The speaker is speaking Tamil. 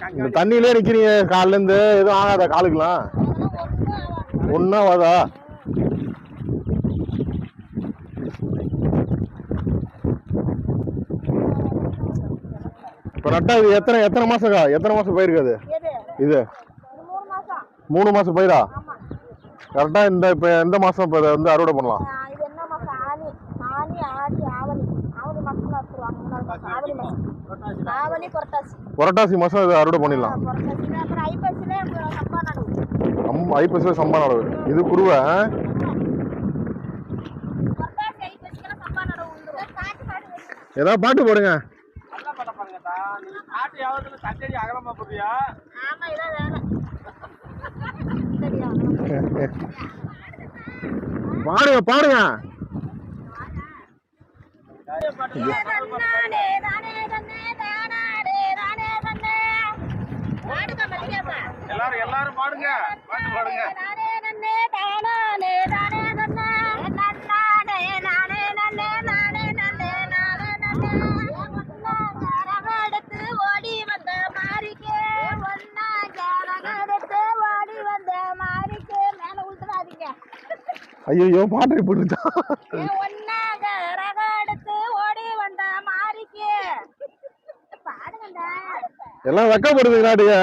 இந்த தண்ணியிலே நிக்கிறீங்க காலில இருந்து எதுவும் ஆகாதா காலுக்குலாம் ஒன்னா வாதா இப்ப நட்டா இது எத்தனை மாசம் போயிருக்காது இது 3 மாசம் பயிரா கரெக்டா இந்த இப்ப எந்த மாசம் இப்ப வந்து அறுவடை பண்ணலாம் புரட்டாசி மாசம் இது அறுவடை பண்ணிடலாம் ஐப்பசில சம்பா நடவு இது குருவை ஏதாவது பாட்டு போடுங்க பாடுங்க பாடுங்க எல்லாரும் பாடுங்க பாட்டு பாடுங்க ஐயோ பாட்டு போட்டுச்சா எல்லாம் வெக்கப்படுது நாட்டுங்க